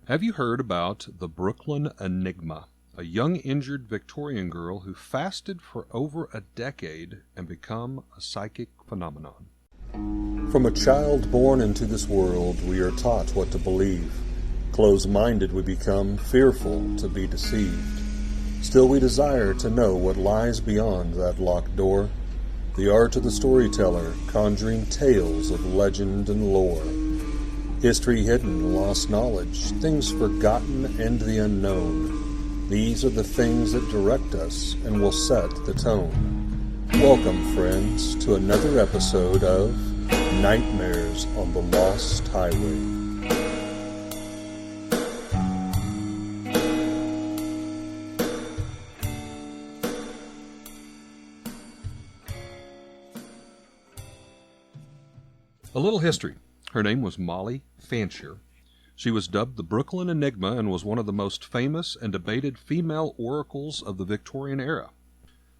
Have you heard about the Brooklyn Enigma, a young injured Victorian girl who fasted for over a decade and become a psychic phenomenon? From a child born into this world, we are taught what to believe. Closed-minded we become, fearful to be deceived. Still we desire to know what lies beyond that locked door. The art of the storyteller, conjuring tales of legend and lore. History hidden, lost knowledge, things forgotten and the unknown. These are the things that direct us and will set the tone. Welcome, friends, to another episode of Nightmares on the Lost Highway. A little history. Her name was Molly Fancher. She was dubbed the Brooklyn Enigma and was one of the most famous and debated female oracles of the Victorian era.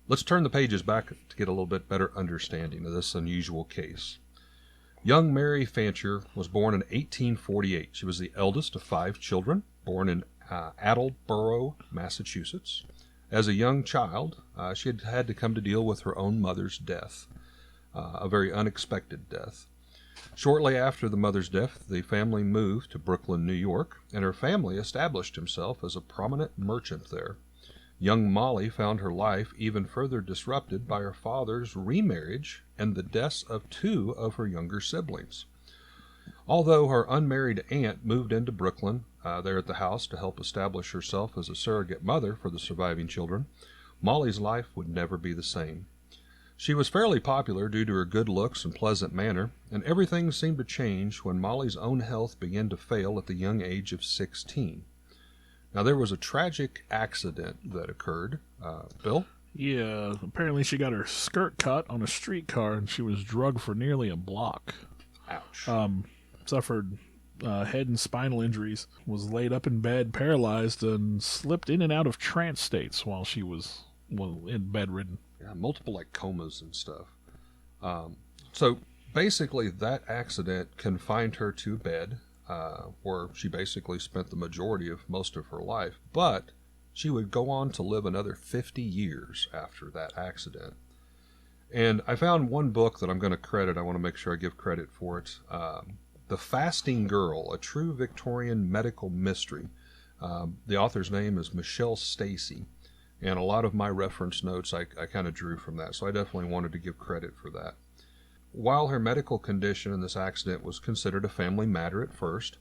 Let's turn the pages back to get a little bit better understanding of this unusual case. Young Mary Fancher was born in 1848. She was the eldest of 5 children, born in Attleboro, Massachusetts. As a young child, she had to come to deal with her own mother's death, a very unexpected death. Shortly after the mother's death, the family moved to Brooklyn, New York, and her family established himself as a prominent merchant there. Young Molly found her life even further disrupted by her father's remarriage and the deaths of 2 of her younger siblings. Although her unmarried aunt moved into Brooklyn, there at the house to help establish herself as a surrogate mother for the surviving children, Molly's life would never be the same. She was fairly popular due to her good looks and pleasant manner, and everything seemed to change when Molly's own health began to fail at the young age of 16. Now, there was a tragic accident that occurred. Bill? Yeah, apparently she got her skirt cut on a streetcar and she was drugged for nearly a block. Ouch. Suffered head and spinal injuries, was laid up in bed, paralyzed, and slipped in and out of trance states while she was in bedridden. Yeah, multiple like comas and stuff. So basically that accident confined her to bed, where she basically spent the majority of most of her life. But she would go on to live another 50 years after that accident. And I found one book that I'm going to credit. I want to make sure I give credit for it. The Fasting Girl, A True Victorian Medical Mystery. The author's name is Michelle Stacy. And a lot of my reference notes I kind of drew from that, so I definitely wanted to give credit for that. While her medical condition in this accident was considered a family matter at first,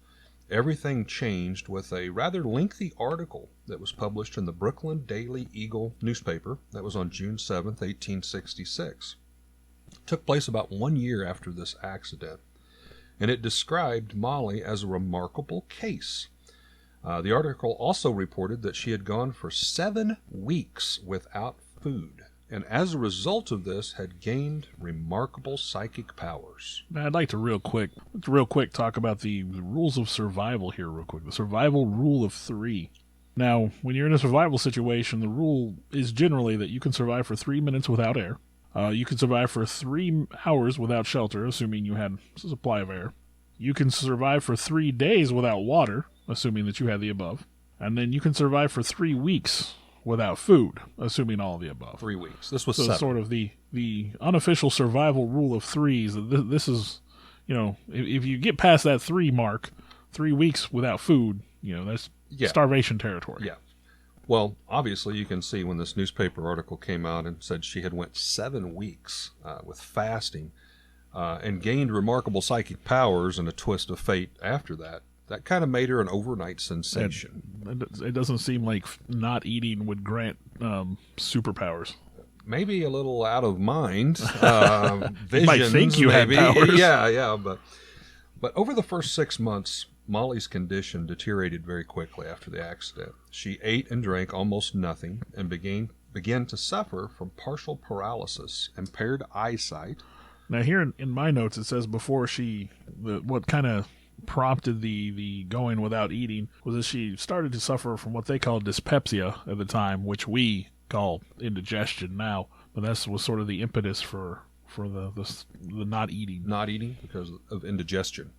everything changed with a rather lengthy article that was published in the Brooklyn Daily Eagle newspaper that was on June 7th, 1866. It took place about 1 year after this accident, and it described Molly as a remarkable case. The article also reported that she had gone for 7 weeks without food, and as a result of this had gained remarkable psychic powers. Now, I'd like to real quick talk about the rules of survival here real quick. The survival rule of 3. Now, when you're in a survival situation, the rule is generally that you can survive for 3 minutes without air. You can survive for 3 hours without shelter, assuming you had a supply of air. You can survive for 3 days without water, assuming that you had the above. And then you can survive for 3 weeks without food, assuming all of the above. 3 weeks. This was so 7. Sort of the unofficial survival rule of 3s. This is, if you get past that 3 mark, 3 weeks without food, that's starvation territory. Yeah. Well, obviously you can see when this newspaper article came out and said she had went 7 weeks with fasting and gained remarkable psychic powers and a twist of fate after that. That kind of made her an overnight sensation. It doesn't seem like not eating would grant superpowers. Maybe a little out of mind. Visions, you might think you maybe. had powers. Yeah. But over the first 6 months, Molly's condition deteriorated very quickly after the accident. She ate and drank almost nothing and began to suffer from partial paralysis, impaired eyesight. Now here in my notes it says before what kind of prompted the going without eating was that she started to suffer from what they called dyspepsia at the time, which we call indigestion now. But that was sort of the impetus for the not eating. Not eating because of indigestion.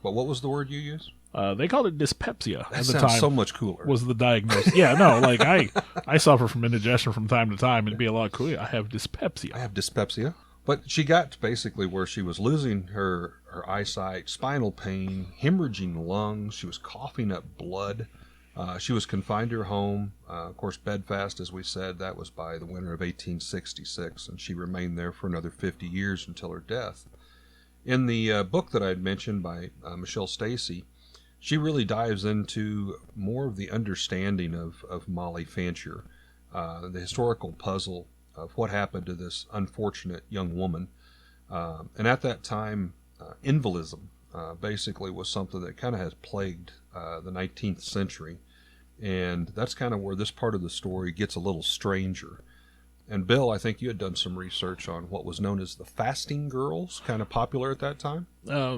But what was the word you used? They called it dyspepsia That at the sounds time. so much cooler. Was the diagnosis? Yeah, no, like I suffer from indigestion from time to time. It'd be a lot cooler. I have dyspepsia. I have dyspepsia. But she got to basically where she was losing her eyesight, spinal pain, hemorrhaging lungs. She was coughing up blood. She was confined to her home. Of course, bedfast, as we said, that was by the winter of 1866, and she remained there for another 50 years until her death. In the book that I had mentioned by Michelle Stacy, she really dives into more of the understanding of Molly Fancher, the historical puzzle of what happened to this unfortunate young woman. And at that time, invalidism basically was something that kind of has plagued the 19th century. And that's kind of where this part of the story gets a little stranger. And Bill, I think you had done some research on what was known as the fasting girls, kind of popular at that time.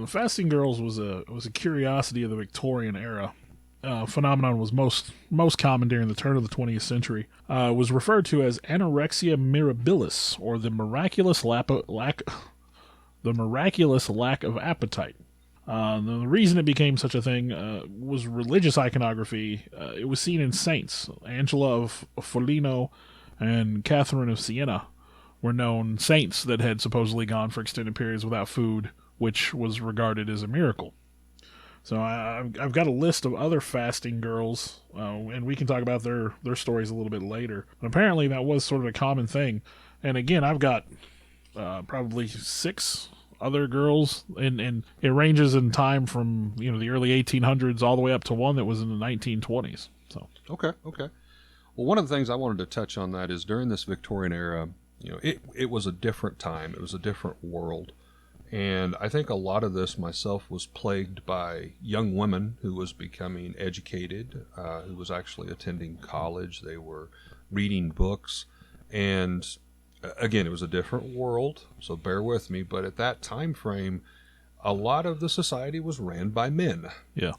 Fasting girls was a curiosity of the Victorian era. Phenomenon was most common during the turn of the 20th century. Was referred to as anorexia mirabilis, or the miraculous lack of appetite. The reason it became such a thing was religious iconography. It was seen in saints. Angela of Foligno and Catherine of Siena were known saints that had supposedly gone for extended periods without food, which was regarded as a miracle. So I've got a list of other fasting girls, and we can talk about their stories a little bit later. But apparently that was sort of a common thing. And again, I've got probably 6 other girls, and it ranges in time from the early 1800s all the way up to one that was in the 1920s. So Okay. Well, one of the things I wanted to touch on that is during this Victorian era, it was a different time. It was a different world. And I think a lot of this myself was plagued by young women who was becoming educated, who was actually attending college. They were reading books. And again, it was a different world, so bear with me. But at that time frame, a lot of the society was ran by men. yeah,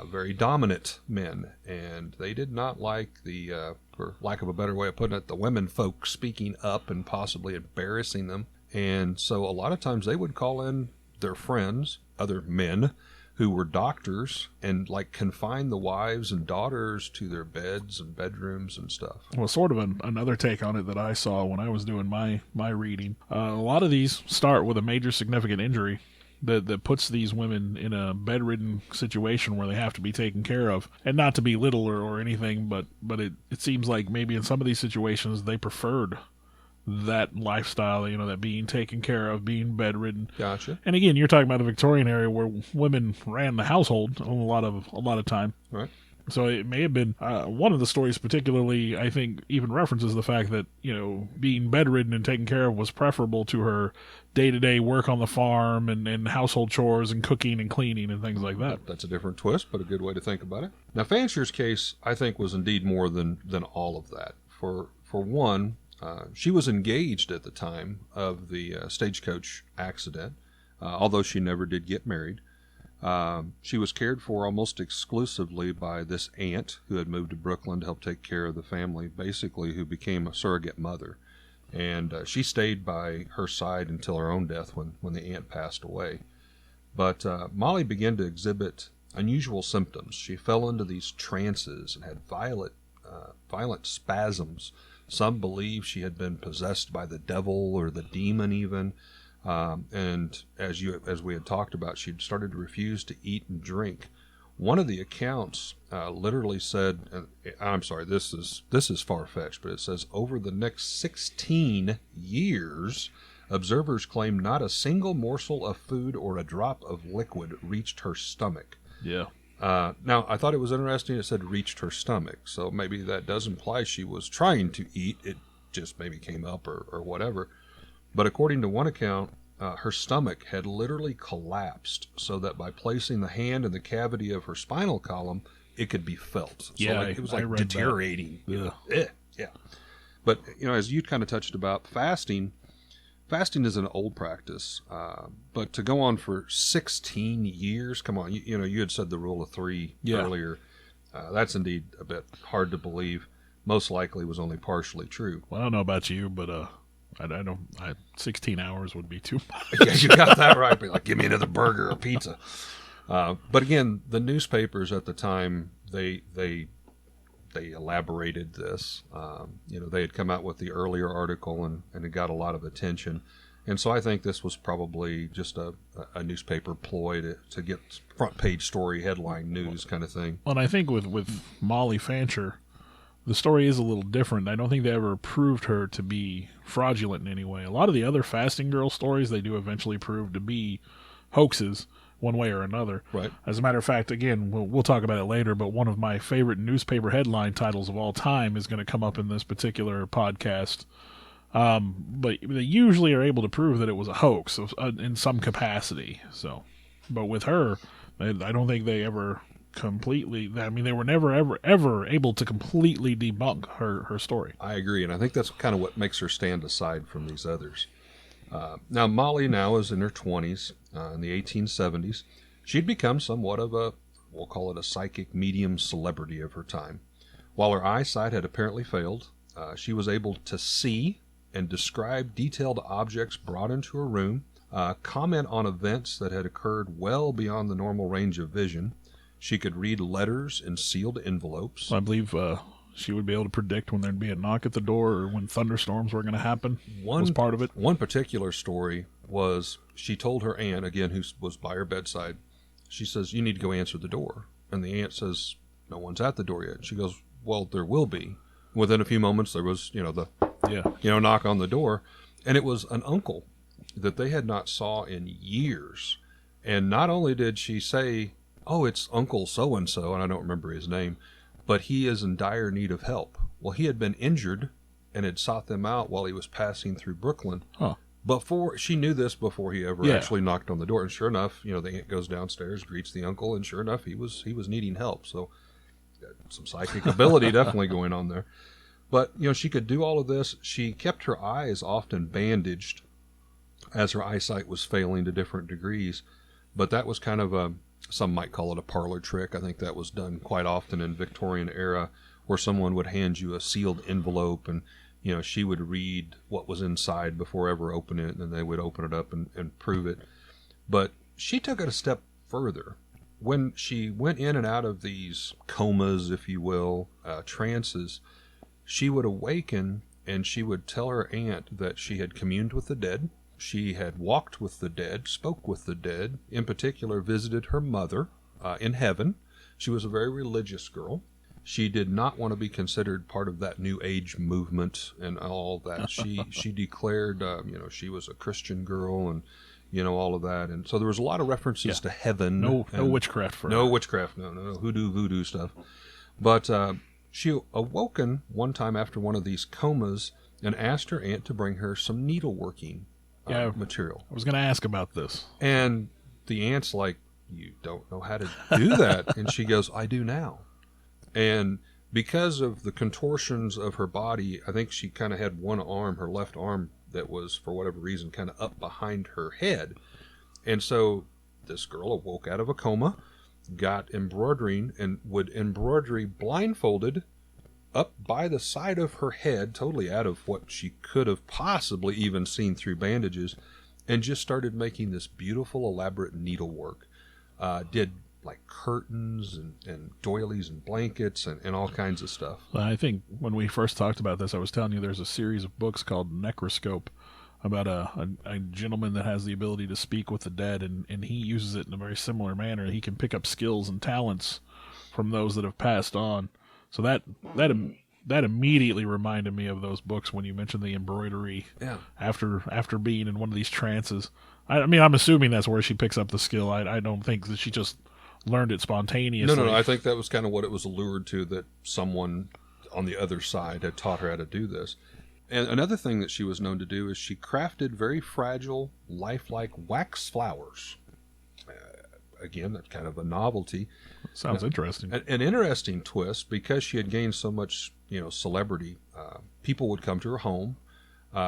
Very dominant men. And they did not like the, for lack of a better way of putting it, the women folk speaking up and possibly embarrassing them. And so a lot of times they would call in their friends, other men, who were doctors, and confine the wives and daughters to their beds and bedrooms and stuff. well, sort of another take on it that I saw when I was doing my reading. A lot of these start with a major significant injury that puts these women in a bedridden situation where they have to be taken care of. And not to belittle or anything, but it seems like maybe in some of these situations they preferred that lifestyle, that being taken care of, being bedridden. Gotcha. And again, you're talking about the Victorian era where women ran the household a lot of time. Right. So it may have been one of the stories particularly, I think, even references the fact that, being bedridden and taken care of was preferable to her day-to-day work on the farm and household chores and cooking and cleaning and things like that. That's a different twist, but a good way to think about it. Now, Fancher's case, I think, was indeed more than all of that. For one, she was engaged at the time of the stagecoach accident, although she never did get married. She was cared for almost exclusively by this aunt who had moved to Brooklyn to help take care of the family, basically who became a surrogate mother. And she stayed by her side until her own death when the aunt passed away. But Molly began to exhibit unusual symptoms. She fell into these trances and had violent spasms. Some believe she had been possessed by the devil or the demon even. And as we had talked about, she'd started to refuse to eat and drink. One of the accounts literally said, I'm sorry, this is far-fetched, but it says, over the next 16 years, observers claim not a single morsel of food or a drop of liquid reached her stomach. Yeah. Now, I thought it was interesting it said reached her stomach, so maybe that does imply she was trying to eat. It just maybe came up or whatever. But according to one account, her stomach had literally collapsed so that by placing the hand in the cavity of her spinal column, it could be felt. So yeah, it was deteriorating. Yeah. Yeah. But, as you kind of touched about, fasting is an old practice. But to go on for 16 years, come on, you had said the rule of 3 earlier. That's indeed a bit hard to believe. Most likely was only partially true. Well, I don't know about you, but I don't. 16 hours would be too much. Yeah, you got that right. Be like, give me another burger or pizza. But again, the newspapers at the time, they elaborated this. They had come out with the earlier article, and it got a lot of attention. And so I think this was probably just a newspaper ploy to get front page story, headline news kind of thing. Well, and I think with Molly Fancher, the story is a little different. I don't think they ever proved her to be fraudulent in any way. A lot of the other fasting girl stories, they do eventually prove to be hoaxes one way or another. Right. As a matter of fact, again, we'll talk about it later, but one of my favorite newspaper headline titles of all time is going to come up in this particular podcast. But they usually are able to prove that it was a hoax in some capacity. So, but with her, I don't think they ever completely. I mean, they were never ever able to completely debunk her story. I agree, and I think that's kind of what makes her stand aside from these others. Now, Molly now is in her 20s, in the 1870s. She'd become somewhat of we'll call it a psychic medium celebrity of her time. While her eyesight had apparently failed, she was able to see and describe detailed objects brought into her room, comment on events that had occurred well beyond the normal range of vision. She could read letters in sealed envelopes. I believe she would be able to predict when there'd be a knock at the door or when thunderstorms were going to happen. Was part of it. One particular story was she told her aunt, again, who was by her bedside, she says, "You need to go answer the door." And the aunt says, "No one's at the door yet." She goes, "Well, there will be." Within a few moments, there was, knock on the door. And it was an uncle that they had not saw in years. And not only did she say, "Oh, it's Uncle so-and-so," and I don't remember his name, but he is in dire need of help. Well, he had been injured and had sought them out while he was passing through Brooklyn. Huh. She knew this before he ever actually knocked on the door. And sure enough, the aunt goes downstairs, greets the uncle, and sure enough, he was needing help. So some psychic ability definitely going on there. But, she could do all of this. She kept her eyes often bandaged as her eyesight was failing to different degrees. But that was kind of some might call it a parlor trick. I think that was done quite often in Victorian era, where someone would hand you a sealed envelope and, she would read what was inside before ever opening it, and then they would open it up and prove it. But she took it a step further. When she went in and out of these comas, if you will, trances, she would awaken and she would tell her aunt that she had communed with the dead. She had walked with the dead, spoke with the dead, in particular visited her mother in heaven. She was a very religious girl. She did not want to be considered part of that New Age movement and all that. She declared, she was a Christian girl and, all of that. And so there was a lot of references to heaven. No witchcraft for No her. witchcraft, no voodoo stuff. But she awoken one time after one of these comas and asked her aunt to bring her some needleworking material. I was going to ask about this. And the aunt's like, "You don't know how to do that." And she goes, "I do now." And because of the contortions of her body, I think she kind of had one arm, her left arm, that was, for whatever reason, kind of up behind her head. And so this girl awoke out of a coma, got embroidering, and would embroidery blindfolded up by the side of her head, totally out of what she could have possibly even seen through bandages, and just started making this beautiful, elaborate needlework. Did like curtains and doilies and blankets and all kinds of stuff. I think when we first talked about this, I was telling you there's a series of books called Necroscope about a gentleman that has the ability to speak with the dead, and he uses it in a very similar manner. He can pick up skills and talents from those that have passed on. So that immediately reminded me of those books when you mentioned the embroidery. Yeah. After being in one of these trances. I mean, I'm assuming that's where she picks up the skill. I don't think that she just learned it spontaneously. No. I think that was kind of what it was allured to, that someone on the other side had taught her how to do this. And another thing that she was known to do is she crafted very fragile, lifelike wax flowers. Again, that's kind of a novelty. Sounds interesting. An interesting twist, because she had gained so much, celebrity. People would come to her home.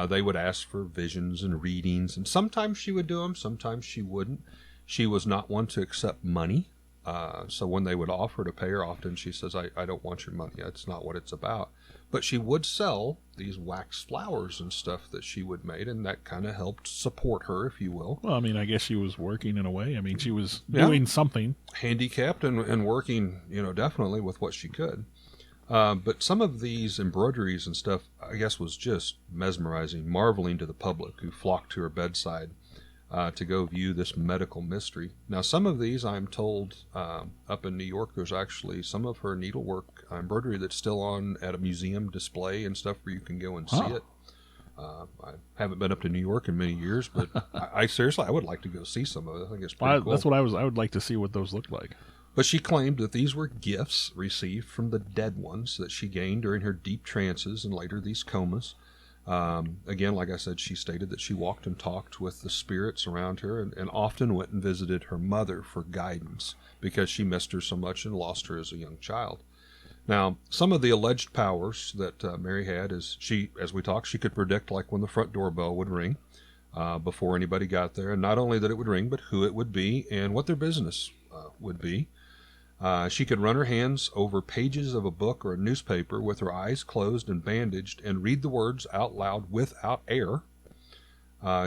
They would ask for visions and readings, and sometimes she would do them, sometimes she wouldn't. She was not one to accept money. So when they would offer to pay her, often she says, I don't want your money. That's not what it's about. But she would sell these wax flowers and stuff that she would make, and that kind of helped support her, if you will. Well, I mean, I guess she was working in a way. I mean, she was doing something. Handicapped and working, definitely with what she could. But some of these embroideries and stuff, I guess, was just mesmerizing, marveling to the public who flocked to her bedside to go view this medical mystery. Now, some of these, I'm told, up in New York, there's actually some of her needlework embroidery that's still on at a museum display and stuff where you can go and see it. I haven't been up to New York in many years, but I seriously, I would like to go see some of it. I think it's pretty cool. That's what I would like to see what those look like. But she claimed that these were gifts received from the dead ones that she gained during her deep trances and later these comas. Again, like I said, she stated that she walked and talked with the spirits around her and often went and visited her mother for guidance because she missed her so much and lost her as a young child. Now, some of the alleged powers that Mary had is as we talked, she could predict like when the front doorbell would ring before anybody got there. And not only that it would ring, but who it would be and what their business would be. She could run her hands over pages of a book or a newspaper with her eyes closed and bandaged and read the words out loud without air.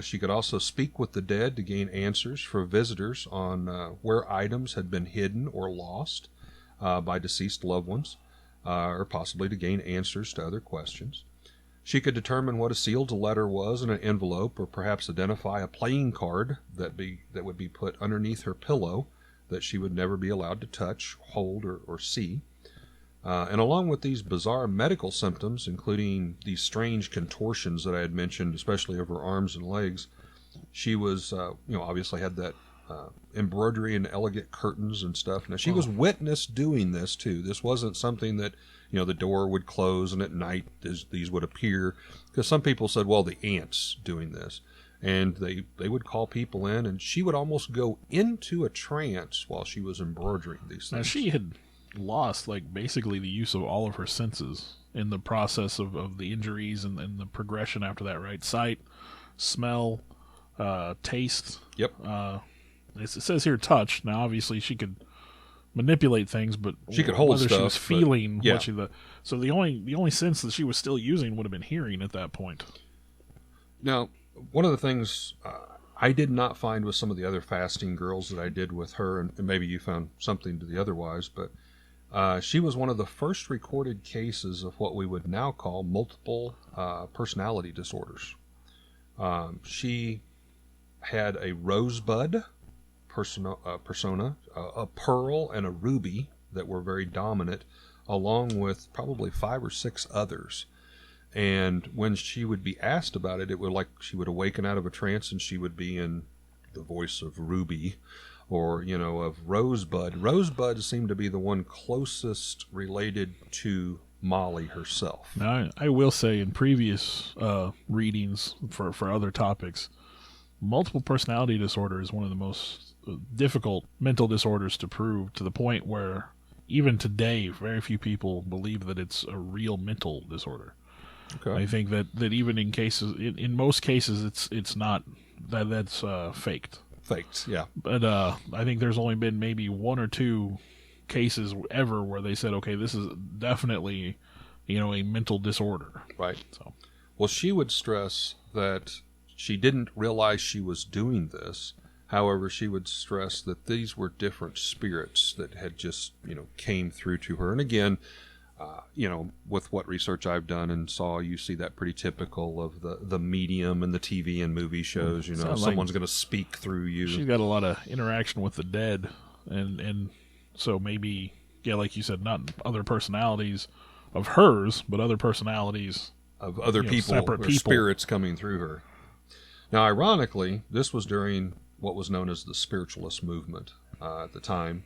She could also speak with the dead to gain answers for visitors on where items had been hidden or lost by deceased loved ones, or possibly to gain answers to other questions. She could determine what a sealed letter was in an envelope, or perhaps identify a playing card that would be put underneath her pillow that she would never be allowed to touch, hold, or see. And along with these bizarre medical symptoms, including these strange contortions that I had mentioned, especially of her arms and legs, she was, obviously had that embroidery and elegant curtains and stuff. Now, she was witnessed doing this, too. This wasn't something that, the door would close and at night these would appear. Because some people said, well, the aunt's doing this. And they would call people in, and she would almost go into a trance while she was embroidering these things. Now, she had lost, basically the use of all of her senses in the process of the injuries and the progression after that, right? Sight, smell, taste. Yep. It says here touch. Now, obviously, she could manipulate things, but she could hold whether stuff. She was feeling yeah. So the only sense that she was still using would have been hearing at that point. Now, one of the things I did not find with some of the other fasting girls that I did with her, and maybe you found something to the otherwise, but she was one of the first recorded cases of what we would now call multiple personality disorders. She had a rosebud persona, a pearl, and a ruby that were very dominant, along with probably 5 or 6 others. And when she would be asked about it, it would like she would awaken out of a trance and she would be in the voice of Ruby or, of Rosebud. Rosebud seemed to be the one closest related to Molly herself. Now, I will say in previous readings for other topics, multiple personality disorder is one of the most difficult mental disorders to prove, to the point where even today, very few people believe that it's a real mental disorder. Okay. I think that even in cases, in most cases, it's not that's faked. Faked, yeah. But I think there's only been maybe 1 or 2 cases ever where they said, okay, this is definitely, a mental disorder. Right. So, well, she would stress that she didn't realize she was doing this. However, she would stress that these were different spirits that had just, came through to her. And again, with what research I've done and saw, you see that pretty typical of the medium and the TV and movie shows. Someone's going to speak through you. She's got a lot of interaction with the dead, and so maybe, like you said, not other personalities of hers, but other personalities of other people, separate or people. Spirits coming through her. Now, ironically, this was during what was known as the spiritualist movement at the time.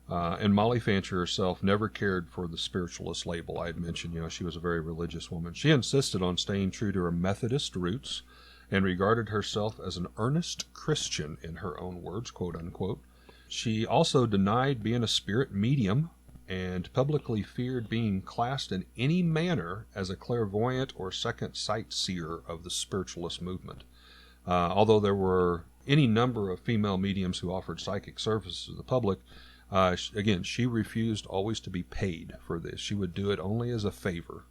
And Molly Fancher herself never cared for the spiritualist label. I had mentioned, she was a very religious woman. She insisted on staying true to her Methodist roots and regarded herself as an earnest Christian, in her own words, quote unquote. She also denied being a spirit medium and publicly feared being classed in any manner as a clairvoyant or second sight seer of the spiritualist movement. Although there were any number of female mediums who offered psychic services to the public, again, she refused always to be paid for this. She would do it only as a favor.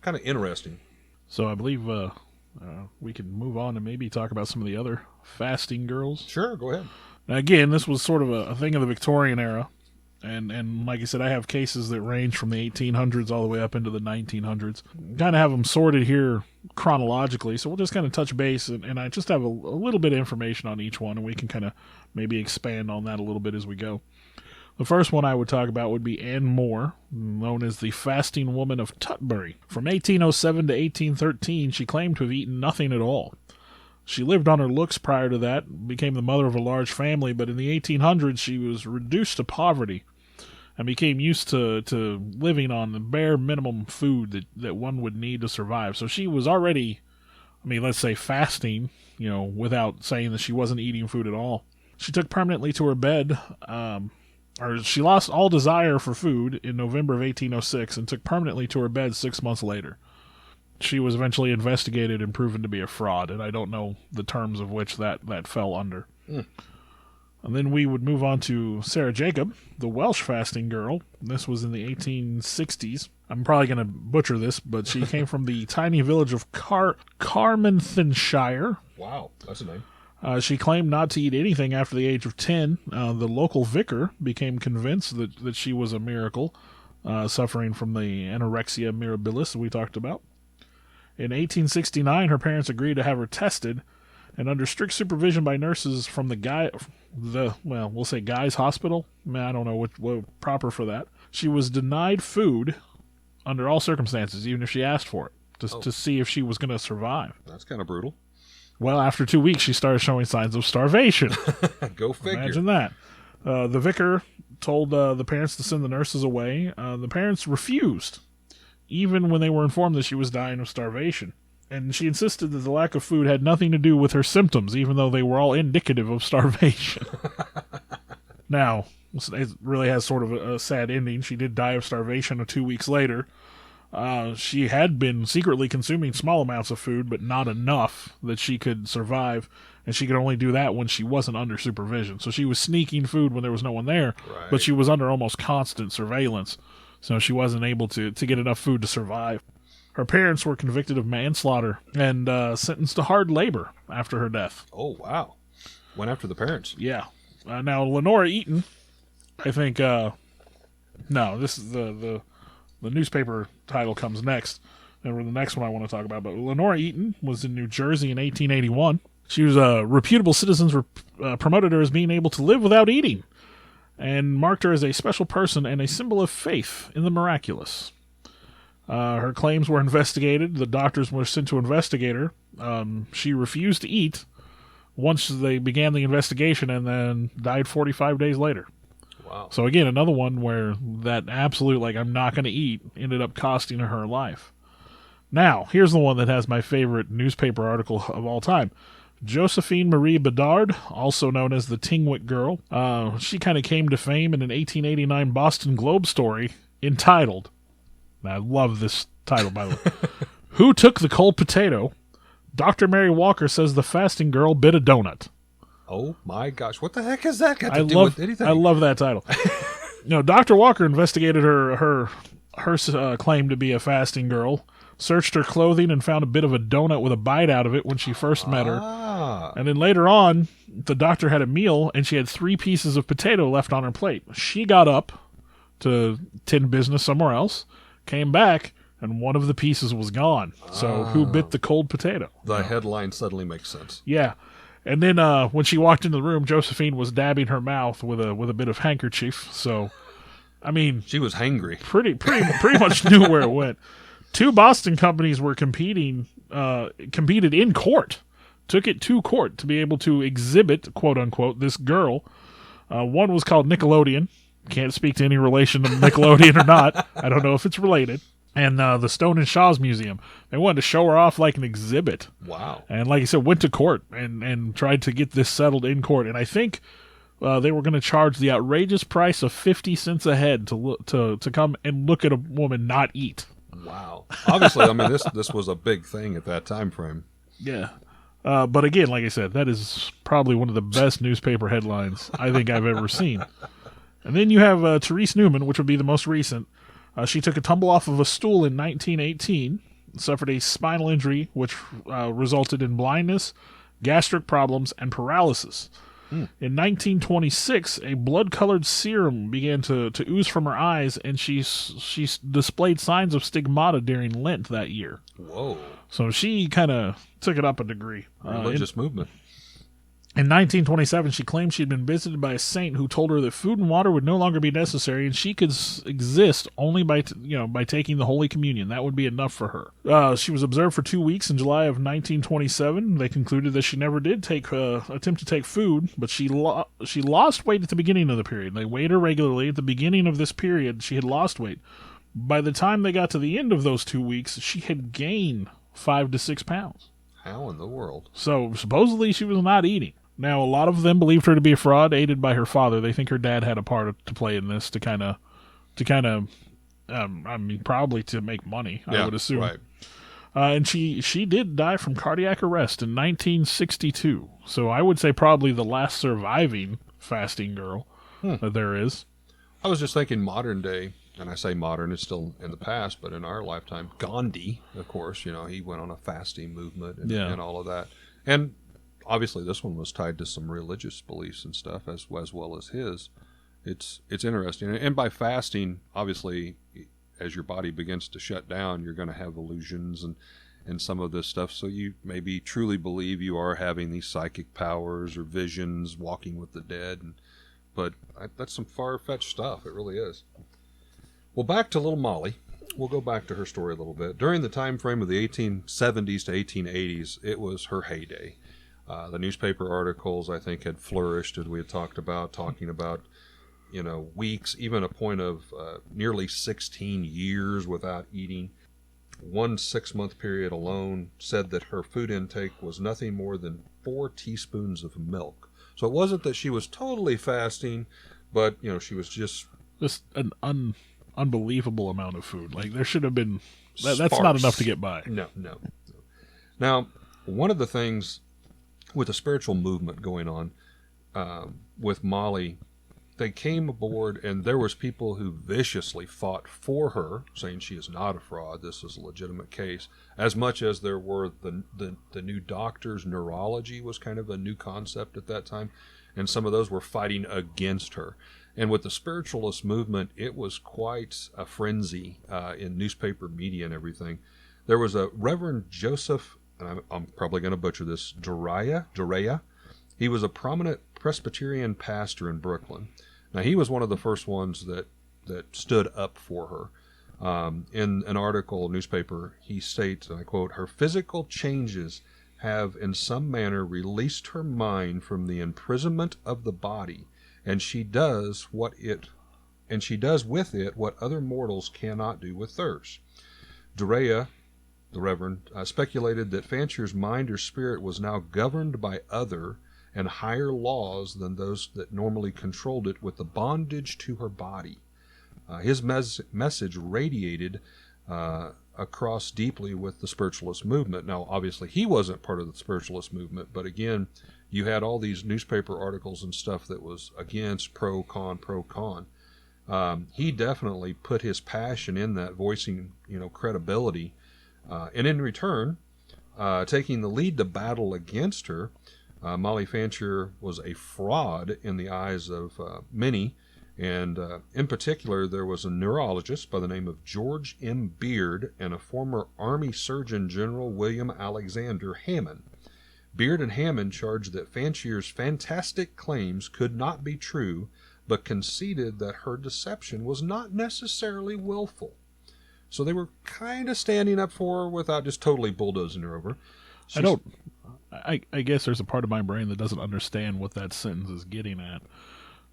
Kind of interesting. So I believe we can move on and maybe talk about some of the other fasting girls. Sure, go ahead. Now, again, this was sort of a thing of the Victorian era. And like I said, I have cases that range from the 1800s all the way up into the 1900s. Kind of have them sorted here chronologically, so we'll just kind of touch base, and I just have a little bit of information on each one, and we can kind of maybe expand on that a little bit as we go. The first one I would talk about would be Anne Moore, known as the Fasting Woman of Tutbury. From 1807 to 1813, she claimed to have eaten nothing at all. She lived on her looks prior to that, became the mother of a large family, but in the 1800s she was reduced to poverty and became used to living on the bare minimum food that one would need to survive. So she was already, let's say fasting, without saying that she wasn't eating food at all. She took permanently to her bed, or she lost all desire for food in November of 1806 and took permanently to her bed 6 months later. She was eventually investigated and proven to be a fraud, and I don't know the terms of which that fell under. And then we would move on to Sarah Jacob, the Welsh fasting girl. This was in the 1860s. I'm probably going to butcher this, but she came from the tiny village of Carmarthenshire. Wow, that's a name. She claimed not to eat anything after the age of 10. The local vicar became convinced that she was a miracle, suffering from the anorexia mirabilis that we talked about. In 1869, her parents agreed to have her tested, and under strict supervision by nurses from we'll say Guy's Hospital. I don't know what proper for that. She was denied food under all circumstances, even if she asked for it, to see if she was going to survive. That's kind of brutal. Well, after 2 weeks, she started showing signs of starvation. Go figure. Imagine that. The vicar told the parents to send the nurses away. The parents refused, even when they were informed that she was dying of starvation. And she insisted that the lack of food had nothing to do with her symptoms, even though they were all indicative of starvation. Now, it really has sort of a sad ending. She did die of starvation 2 weeks later. She had been secretly consuming small amounts of food, but not enough that she could survive, and she could only do that when she wasn't under supervision. So she was sneaking food when there was no one there, right. But she was under almost constant surveillance, so she wasn't able to get enough food to survive. Her parents were convicted of manslaughter and sentenced to hard labor after her death. Oh, wow. Went after the parents. Yeah. Now, Lenora Eaton, I think, no, this is the newspaper title comes next, and the next one I want to talk about. But Lenora Eaton was in New Jersey in 1881. She was reputable citizens promoted her as being able to live without eating, and marked her as a special person and a symbol of faith in the miraculous. Her claims were investigated. The doctors were sent to investigate her. She refused to eat once they began the investigation, and then died 45 days later. Wow. So again, another one where that absolute, I'm not going to eat, ended up costing her life. Now, here's the one that has my favorite newspaper article of all time. Josephine Marie Bedard, also known as the Tingwick Girl. She kind of came to fame in an 1889 Boston Globe story entitled, I love this title, by the way, Who Took the Cold Potato? Dr. Mary Walker says the fasting girl bit a donut. Oh my gosh, what the heck has that got to do with anything? I love that title. Dr. Walker investigated her claim to be a fasting girl, searched her clothing, and found a bit of a donut with a bite out of it when she first met her. And then later on, the doctor had a meal, and she had 3 pieces of potato left on her plate. She got up to tend business somewhere else, came back, and one of the pieces was gone. So who bit the cold potato? The headline suddenly makes sense. Yeah. And then when she walked into the room, Josephine was dabbing her mouth with a bit of handkerchief. So, she was hangry. Pretty much knew where it went. 2 Boston companies were competed in court, took it to court to be able to exhibit, quote unquote, this girl. One was called Nickelodeon. Can't speak to any relation to Nickelodeon or not. I don't know if it's related. And the Stone and Shaw's Museum. They wanted to show her off like an exhibit. Wow. And like I said, went to court and tried to get this settled in court. And I think they were going to charge the outrageous price of 50 cents a head to come and look at a woman not eat. Wow. Obviously, this was a big thing at that time frame. Yeah. But again, like I said, that is probably one of the best newspaper headlines I think I've ever seen. And then you have Therese Newman, which would be the most recent. She took a tumble off of a stool in 1918, suffered a spinal injury, which resulted in blindness, gastric problems, and paralysis. In 1926, a blood-colored serum began to ooze from her eyes, and she displayed signs of stigmata during Lent that year. Whoa. So she kind of took it up a degree. Religious movement. In 1927, she claimed she had been visited by a saint who told her that food and water would no longer be necessary, and she could exist only by taking the Holy Communion. That would be enough for her. She was observed for 2 weeks in July of 1927. They concluded that she never did attempt to take food, but she lost weight at the beginning of the period. They weighed her regularly. At the beginning of this period, she had lost weight. By the time they got to the end of those 2 weeks, she had gained 5 to 6 pounds. How in the world? So supposedly she was not eating. Now, a lot of them believed her to be a fraud, aided by her father. They think her dad had a part to play in this probably to make money, I would assume. Right. And she did die from cardiac arrest in 1962. So I would say probably the last surviving fasting girl that there is. I was just thinking modern day, and I say modern, it's still in the past, but in our lifetime, Gandhi, of course, he went on a fasting movement and all of that. And obviously, this one was tied to some religious beliefs and stuff as well as his. It's interesting, and by fasting, obviously, as your body begins to shut down, you're going to have illusions and some of this stuff. So you maybe truly believe you are having these psychic powers or visions, walking with the dead. But that's some far-fetched stuff. It really is. Well, back to little Molly. We'll go back to her story a little bit. During the time frame of the 1870s to 1880s, it was her heyday. The newspaper articles, I think, had flourished, as we had talking about, weeks, even a point of nearly 16 years without eating. 1 6-month period alone said that her food intake was nothing more than 4 teaspoons of milk. So it wasn't that she was totally fasting, but, she was just an unbelievable amount of food. Like, there should have been... That's not enough to get by. No. Now, one of the things with a spiritual movement going on with Molly, they came aboard and there was people who viciously fought for her, saying she is not a fraud, this is a legitimate case, as much as there were the new doctors. Neurology was kind of a new concept at that time, and some of those were fighting against her. And with the spiritualist movement, it was quite a frenzy in newspaper media and everything. There was a Reverend Joseph, and I'm probably going to butcher this, Durea. He was a prominent Presbyterian pastor in Brooklyn. Now, he was one of the first ones that stood up for her. In an article, newspaper, he states, and I quote, "Her physical changes have in some manner released her mind from the imprisonment of the body, and she does with it what other mortals cannot do with theirs." Durea, the Reverend, speculated that Fancher's mind or spirit was now governed by other and higher laws than those that normally controlled it, with the bondage to her body. His message radiated across deeply with the spiritualist movement. Now, obviously, he wasn't part of the spiritualist movement, but again, you had all these newspaper articles and stuff that was against, pro, con. He definitely put his passion in that, voicing, credibility. And in return, taking the lead to battle against her, Molly Fancher was a fraud in the eyes of many, and in particular, there was a neurologist by the name of George M. Beard and a former Army Surgeon General William Alexander Hammond. Beard and Hammond charged that Fancher's fantastic claims could not be true, but conceded that her deception was not necessarily willful. So they were kind of standing up for her without just totally bulldozing her over. I guess there's a part of my brain that doesn't understand what that sentence is getting at.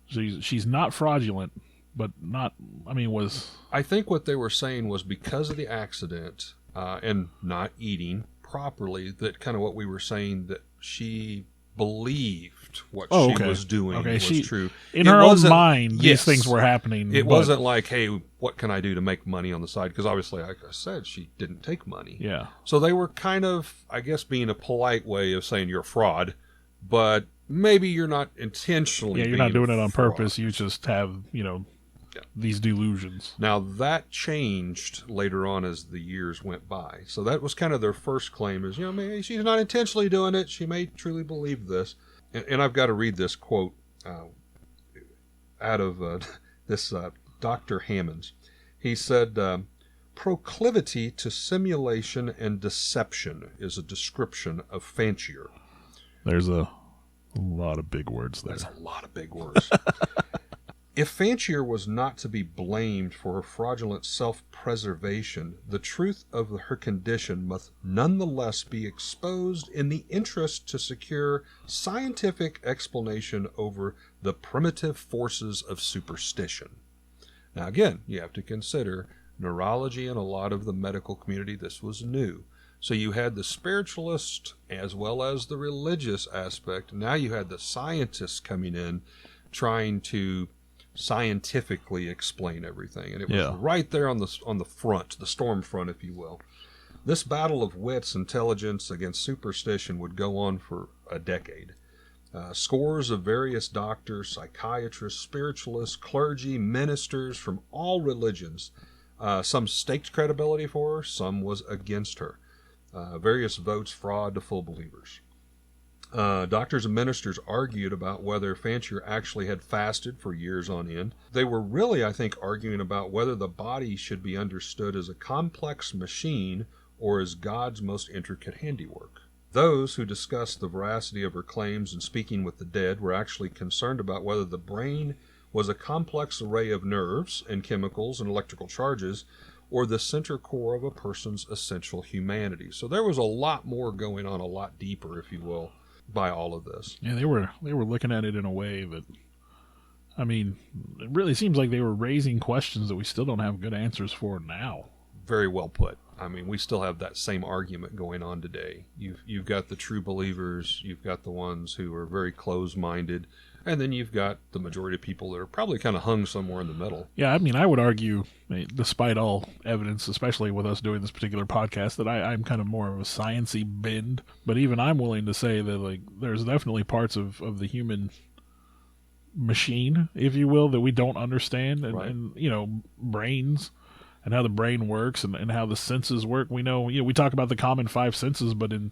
She's not fraudulent, but was... I think what they were saying was because of the accident and not eating properly, that kind of what we were saying, that she believed what she was doing was true. In her own mind, these things were happening. It wasn't like, hey, what can I do to make money on the side? Because obviously, like I said, she didn't take money. Yeah. So they were kind of, I guess, being a polite way of saying you're a fraud, but maybe you're not intentionally. Yeah, you're not doing it on purpose. You just have, these delusions. Now, that changed later on as the years went by. So that was kind of their first claim is, maybe she's not intentionally doing it. She may truly believe this. And I've got to read this quote out of this Dr. Hammonds. He said, proclivity to simulation and deception is a description of fancier. There's a lot of big words there. That's a lot of big words. If fancier was not to be blamed for her fraudulent self-preservation, the truth of her condition must nonetheless be exposed in the interest to secure scientific explanation over the primitive forces of superstition. Now again, you have to consider neurology and a lot of the medical community, this was new. So you had the spiritualist as well as the religious aspect. Now you had the scientists coming in trying to scientifically explain everything, and it was right there on the front, the storm front, if you will. This battle of wits, intelligence against superstition would go on for a decade. Scores of various doctors, psychiatrists, spiritualists, clergy, ministers from all religions. Some staked credibility for her, some was against her. Various votes fraud to full believers. Doctors and ministers argued about whether Fancher actually had fasted for years on end. They were really, I think, arguing about whether the body should be understood as a complex machine or as God's most intricate handiwork. Those who discussed the veracity of her claims in speaking with the dead were actually concerned about whether the brain was a complex array of nerves and chemicals and electrical charges or the center core of a person's essential humanity. So there was a lot more going on, a lot deeper, if you will, by all of this. Yeah, they were looking at it in a way that, I mean, it really seems like they were raising questions that we still don't have good answers for now. Very well put. I mean, we still have that same argument going on today. You've got the true believers, you've got the ones who are very closed-minded, and then you've got the majority of people that are probably kind of hung somewhere in the middle. Yeah, I mean, I would argue, despite all evidence, especially with us doing this particular podcast, that I'm kind of more of a sciencey bend. But even I'm willing to say that, like, there's definitely parts of the human machine, if you will, that we don't understand, and brains and how the brain works and how the senses work. We know, we talk about the common five senses, but in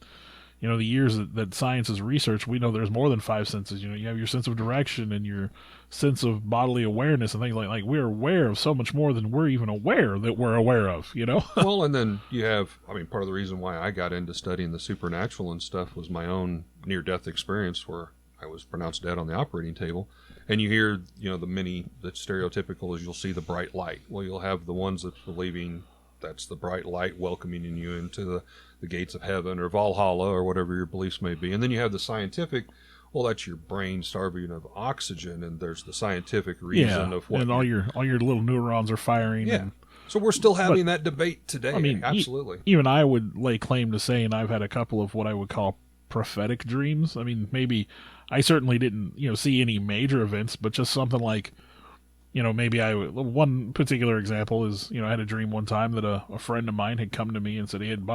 the years that science has researched, we know there's more than five senses. You have your sense of direction and your sense of bodily awareness and things like we're aware of so much more than we're even aware that we're aware of, Well, and then you have, part of the reason why I got into studying the supernatural and stuff was my own near-death experience where I was pronounced dead on the operating table. And you hear, the stereotypical is you'll see the bright light. Well, you'll have the ones that's believing that's the bright light welcoming you into the gates of heaven or Valhalla or whatever your beliefs may be. And then you have the scientific, well, that's your brain starving of oxygen, and there's the scientific reason of what. And all your little neurons are firing. Yeah. So we're still having that debate today. Absolutely. Even I would lay claim to saying I've had a couple of what I would call prophetic dreams. Maybe I certainly didn't, see any major events, but just something like, maybe one particular example is, I had a dream one time that a friend of mine had come to me and said he had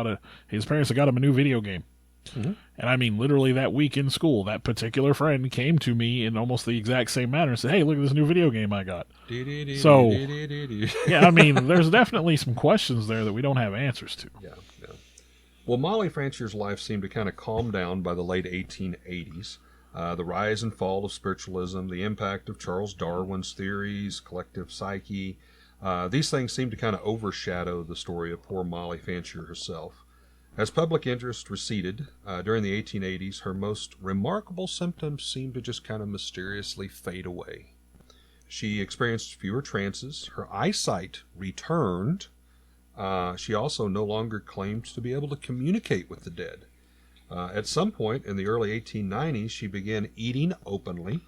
his parents had got him a new video game. Mm-hmm. And literally that week in school, that particular friend came to me in almost the exact same manner and said, hey, look at this new video game I got. So, yeah, there's definitely some questions there that we don't have answers to. Yeah. Well, Molly Fancher's life seemed to kind of calm down by the late 1880s. The rise and fall of spiritualism, the impact of Charles Darwin's theories, collective psyche, these things seem to kind of overshadow the story of poor Molly Fancher herself. As public interest receded during the 1880s, her most remarkable symptoms seemed to just kind of mysteriously fade away. She experienced fewer trances, her eyesight returned. She also no longer claimed to be able to communicate with the dead. At some point in the early 1890s, she began eating openly,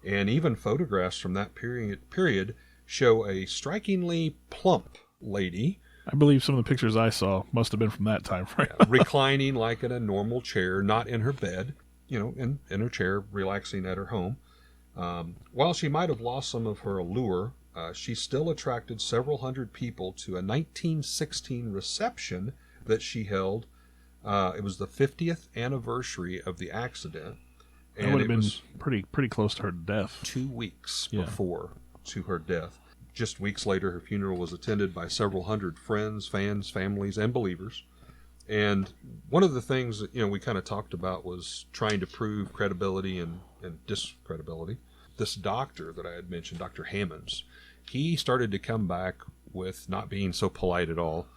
and even photographs from that period show a strikingly plump lady. I believe some of the pictures I saw must have been from that time frame. Reclining like in a normal chair, not in her bed, in her chair, relaxing at her home. While she might have lost some of her allure, she still attracted several hundred people to a 1916 reception that she held. It was the 50th anniversary of the accident. And it would have been pretty close to her death. 2 weeks before to her death. Just weeks later, her funeral was attended by several hundred friends, fans, families, and believers. And one of the things that, we kind of talked about was trying to prove credibility and discredibility. This doctor that I had mentioned, Dr. Hammonds, he started to come back with not being so polite at all,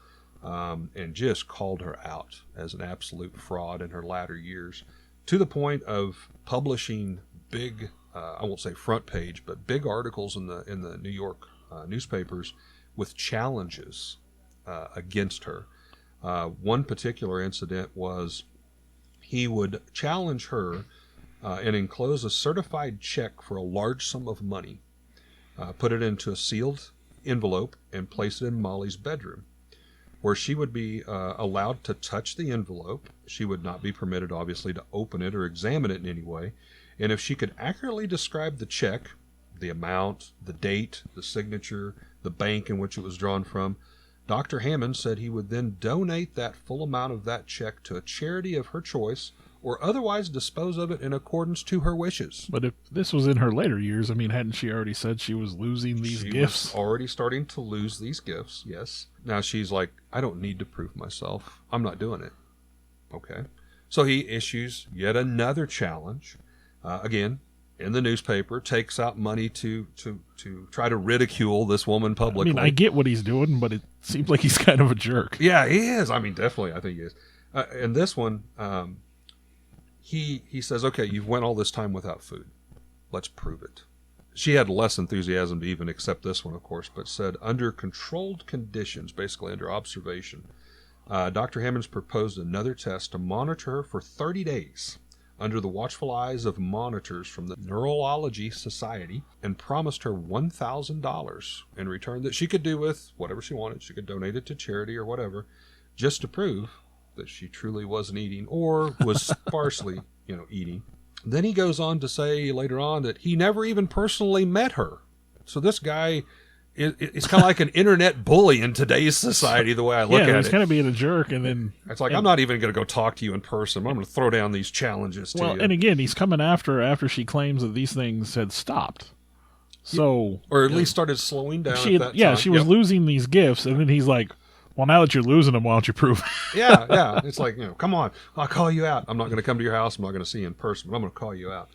and just called her out as an absolute fraud in her latter years, to the point of publishing big, I won't say front page, but big articles in the New York newspapers with challenges against her. One particular incident was he would challenge her and enclose a certified check for a large sum of money, put it into a sealed envelope, and place it in Molly's bedroom, where she would be allowed to touch the envelope. She would not be permitted, obviously, to open it or examine it in any way. And if she could accurately describe the check, the amount, the date, the signature, the bank in which it was drawn from, Dr. Hammond said he would then donate that full amount of that check to a charity of her choice, or otherwise dispose of it in accordance to her wishes. But if this was in her later years, hadn't she already said she was losing these gifts? She was already starting to lose these gifts, yes. Now she's like, I don't need to prove myself. I'm not doing it. Okay. So he issues yet another challenge, again, in the newspaper, takes out money to try to ridicule this woman publicly. I get what he's doing, but it seems like he's kind of a jerk. Yeah, he is. Definitely, I think he is. And this one, he says, okay, you've went all this time without food. Let's prove it. She had less enthusiasm to even accept this one, of course, but said, under controlled conditions, basically under observation, Dr. Hammonds proposed another test to monitor her for 30 days under the watchful eyes of monitors from the Neurology Society, and promised her $1,000 in return that she could do with whatever she wanted. She could donate it to charity or whatever, just to prove that she truly wasn't eating, or was sparsely, eating. Then he goes on to say later on that he never even personally met her. So this guy is kind of like an internet bully in today's society, the way I look at it. Yeah, he's kind of being a jerk, and then... It's like, I'm not even going to go talk to you in person. I'm going to throw down these challenges to you. Well, and again, he's coming after she claims that these things had stopped. So... Or at least started slowing down at that time. Yeah, she was losing these gifts, and then he's like, well, now that you're losing them, why don't you prove it? Yeah. It's like, come on, I'll call you out. I'm not going to come to your house. I'm not going to see you in person, but I'm going to call you out.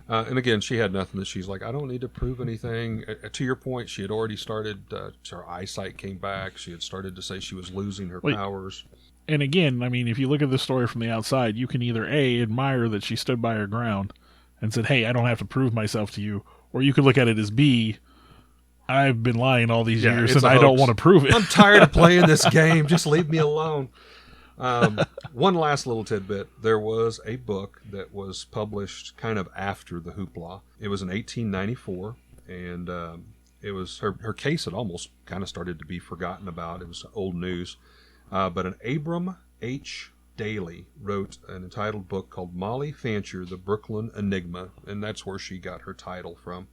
And again, she had nothing that she's like, I don't need to prove anything. To your point, she had already started, her eyesight came back. She had started to say she was losing her powers. And again, if you look at this story from the outside, you can either A, admire that she stood by her ground and said, hey, I don't have to prove myself to you. Or you could look at it as B, I've been lying all these years and I don't want to prove it. I'm tired of playing this game. Just leave me alone. One last little tidbit. There was a book that was published kind of after the hoopla. It was in 1894, and it was her case had almost kind of started to be forgotten about. It was old news. But an Abram H. Daly wrote an entitled book called Molly Fancher, The Brooklyn Enigma, and that's where she got her title from.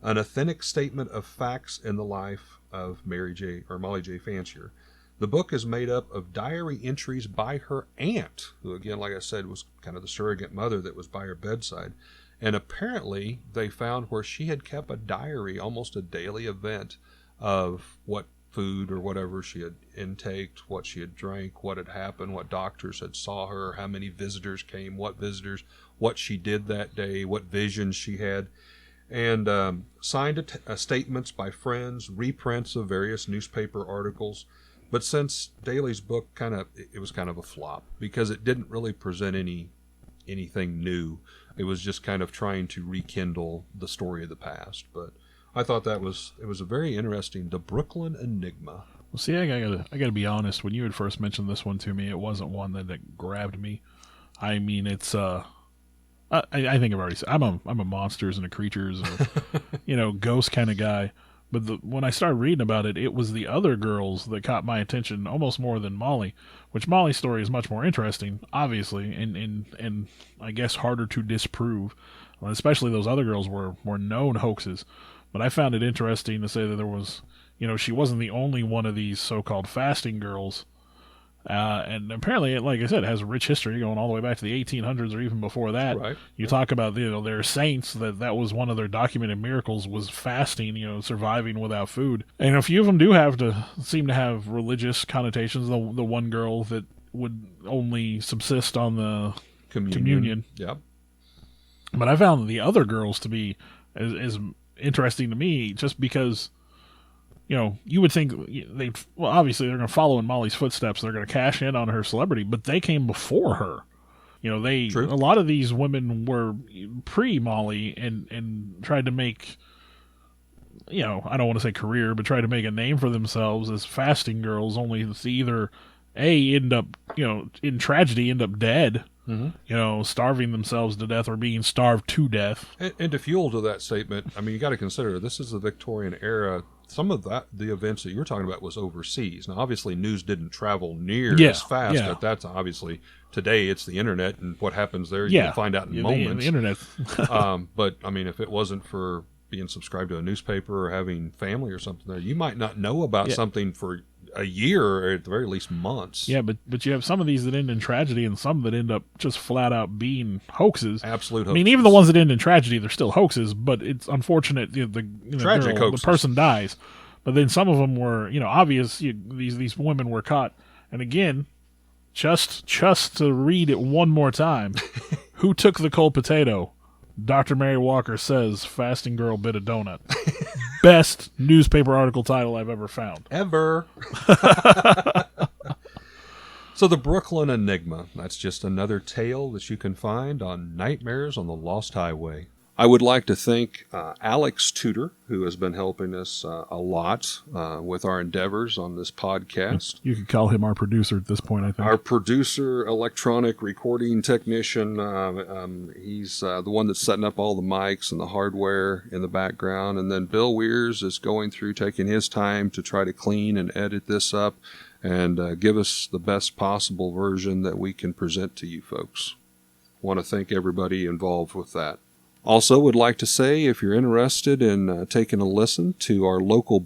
An authentic statement of facts in the life of Molly J. Fancher. The book is made up of diary entries by her aunt, who, again, like I said, was kind of the surrogate mother that was by her bedside. And apparently they found where she had kept a diary, almost a daily event, of what food or whatever she had intaked, what she had drank, what had happened, what doctors had saw her, how many visitors came, what she did that day, what visions she had. And signed statements by friends, reprints of various newspaper articles. But since Daly's book it was kind of a flop because it didn't really present anything new. It was just kind of trying to rekindle the story of the past. But I thought it was a very interesting, the Brooklyn Enigma. Well, see, I gotta be honest. When you had first mentioned this one to me, it wasn't one that grabbed me. It's I think I've already said I'm a monsters and a creatures and ghost kind of guy. But when I started reading about it, it was the other girls that caught my attention almost more than Molly, which Molly's story is much more interesting, obviously, and I guess harder to disprove. Well, especially those other girls were known hoaxes. But I found it interesting to say that there was, she wasn't the only one of these so-called fasting girls And apparently, like I said, it has a rich history going all the way back to the 1800s or even before that. Right. You talk about, their saints, that was one of their documented miracles, was fasting, surviving without food. And a few of them seem to have religious connotations. The one girl that would only subsist on the communion. Yep. But I found the other girls to be as interesting to me, just because, you would think obviously they're going to follow in Molly's footsteps. They're going to cash in on her celebrity, but they came before her. True. A lot of these women were pre-Molly and tried to make, I don't want to say career, but tried to make a name for themselves as fasting girls, only to either end up, in tragedy, end up dead, starving themselves to death or being starved to death. And to fuel to that statement, I mean, you got to consider this is the Victorian era. Some of the events that you were talking about was overseas. Now, obviously, news didn't travel near as fast, but that's obviously today it's the internet, and what happens there you can find out in moments. The internet. But I mean, if it wasn't for being subscribed to a newspaper or having family or something there, you might not know about something for a year or at the very least months. Yeah, but you have some of these that end in tragedy and some that end up just flat out being hoaxes. Absolute hoaxes. I mean, even the ones that end in tragedy, they're still hoaxes, but it's unfortunate tragic the hoaxes. person dies. But then some of them were, obvious. These women were caught. And again, just to read it one more time, who took the cold potato? Dr. Mary Walker says, fasting girl bit a donut. Best newspaper article title I've ever found. Ever. So the Brooklyn Enigma, that's just another tale that you can find on Nightmares on the Lost Highway. I would like to thank Alex Tudor, who has been helping us a lot with our endeavors on this podcast. You could call him our producer at this point, I think. Our producer, electronic recording technician. He's the one that's setting up all the mics and the hardware in the background. And then Bill Weirs is going through, taking his time to try to clean and edit this up and give us the best possible version that we can present to you folks. Want to thank everybody involved with that. Also would like to say, if you're interested in taking a listen to our local